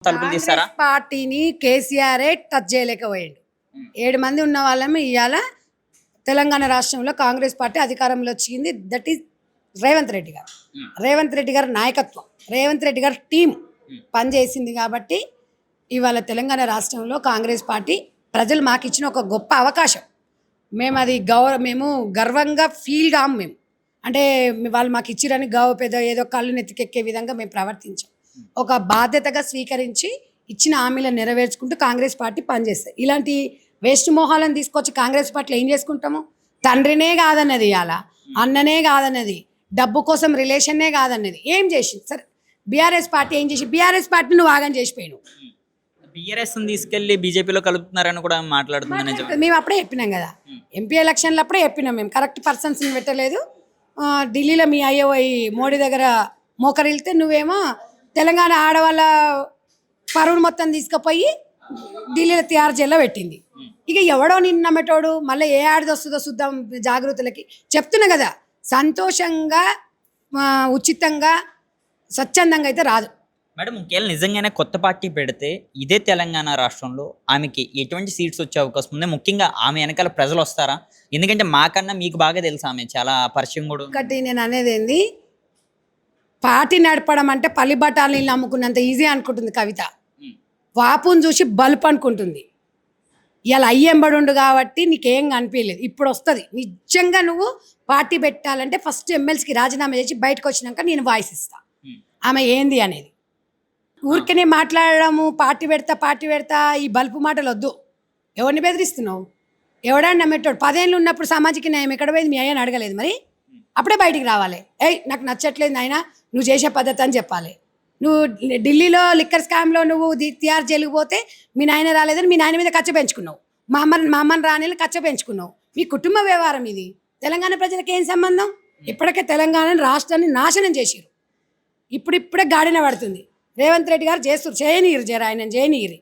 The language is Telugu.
తలుపులు తీస్తారా? పార్టీని కేసీఆర్ టచ్ చేయలేకపోయాడు. 7 మంది ఉన్న వాళ్ళమే ఇవాళ తెలంగాణ రాష్ట్రంలో కాంగ్రెస్ పార్టీ అధికారంలో వచ్చింది. దట్ ఈస్ రేవంత్ రెడ్డి గారు. రేవంత్ రెడ్డి గారి నాయకత్వం, రేవంత్ రెడ్డి గారి టీం పనిచేసింది కాబట్టి ఇవాళ తెలంగాణ రాష్ట్రంలో కాంగ్రెస్ పార్టీ ప్రజలు మాకు ఇచ్చిన ఒక గొప్ప అవకాశం. మేము గర్వంగా ఫీల్ కాము. మేము అంటే వాళ్ళు మాకు ఇచ్చిరని పెద్ద ఏదో కళ్ళు నెత్తికెక్కే విధంగా మేము ప్రవర్తించాం. ఒక బాధ్యతగా స్వీకరించి ఇచ్చిన హామీలను నెరవేర్చుకుంటూ కాంగ్రెస్ పార్టీ పనిచేస్తాయి. ఇలాంటి వేస్ట్ మోహాలను తీసుకొచ్చి కాంగ్రెస్ పార్టీలో ఏం చేసుకుంటాము? తండ్రినే కాదన్నది, ఇవాళ అన్ననే కాదన్నది, డబ్బు కోసం రిలేషన్నే కాదన్నది. ఏం చేసింది? సరే, బీఆర్ఎస్ పార్టీ ఏం చేసి బీఆర్ఎస్ పార్టీ నువ్వు ఆగం చేసిపోయావు. బీఆర్ఎస్ తీసుకెళ్లి బీజేపీలో కలుపుతున్నారని కూడా మాట్లాడుతున్నాను. మేము అప్పుడే చెప్పినాం కదా, ఎంపీ ఎలక్షన్లు అప్పుడే చెప్పినాం. మేము కరెక్ట్ పర్సన్స్ని పెట్టలేదు. ఢిల్లీలో మీ అయ్యో మోడీ దగ్గర మోకరిల్తే నువ్వేమో తెలంగాణ ఆడవాళ్ళ పరువును మొత్తం తీసుకుపోయి ఢిల్లీలో తిహార్ జైల్లో పెట్టింది. ఇక ఎవడో నిన్ను నమ్మేటోడు మళ్ళీ ఏ ఆడది వస్తుందో చూద్దాం జాగ్రత్తలకి చెప్తున్నా కదా. సంతోషంగా ఉచితంగా స్వచ్ఛందంగా అయితే రాదు మేడం. ఒకవేళ నిజంగానే కొత్త పార్టీ పెడితే ఇదే తెలంగాణ రాష్ట్రంలో ఆమెకి ఎటువంటి సీట్స్ వచ్చే అవకాశం ఉంది? ముఖ్యంగా ఆమె వెనకాల ప్రజలు వస్తారా? ఎందుకంటే మాకన్నా మీకు బాగా తెలుసు, ఆమె చాలా పరిచయం కూడా. ఒకటి నేను అనేది ఏంది, పార్టీ నడపడం అంటే పల్లి బఠానీలు నమ్ముకున్నంత ఈజీ అనుకుంటుంది కవిత. వాపుని చూసి బల్బ్ అనుకుంటుంది. ఇలా అయ్యంబడుండు కాబట్టి నీకేం కనిపించలేదు. ఇప్పుడు వస్తుంది. నిజంగా నువ్వు పార్టీ పెట్టాలంటే ఫస్ట్ ఎమ్మెల్సీకి రాజీనామా చేసి బయటకు వచ్చినాక నేను వాయిస్ ఇస్తా ఆమె ఏంది అనేది. ఊరికనే మాట్లాడము పార్టీ పెడతా ఈ బల్బు మాటలు వద్దు. ఎవరిని బెదిరిస్తున్నావు? ఎవడని నమ్మేటోడు 10 ఏళ్ళు ఉన్నప్పుడు సామాజిక న్యాయం ఎక్కడ పోయింది? మీ అయ్యని అడగలేదు మరి? అప్పుడే బయటికి రావాలి. నాకు నచ్చట్లేదు నాయన నువ్వు చేసే పద్ధతి అని చెప్పాలి. నువ్వు ఢిల్లీలో లిక్కర్ స్కామ్లో నువ్వు తిహార్ జైలుకు పోతే మీ నాయన రాలేదని మీ నాయన మీద కచ్చ పెంచుకున్నావు. మా అమ్మని రాని కచ్చ పెంచుకున్నావు. మీ కుటుంబ వ్యవహారం ఇది. తెలంగాణ ప్రజలకు ఏం సంబంధం? ఇప్పటికే తెలంగాణ రాష్ట్రాన్ని నాశనం చేసిరు. ఇప్పుడిప్పుడే గాడిన పడుతుంది. రేవంత్ రెడ్డి గారు చేయనీరు ఆయన చేయనీరు.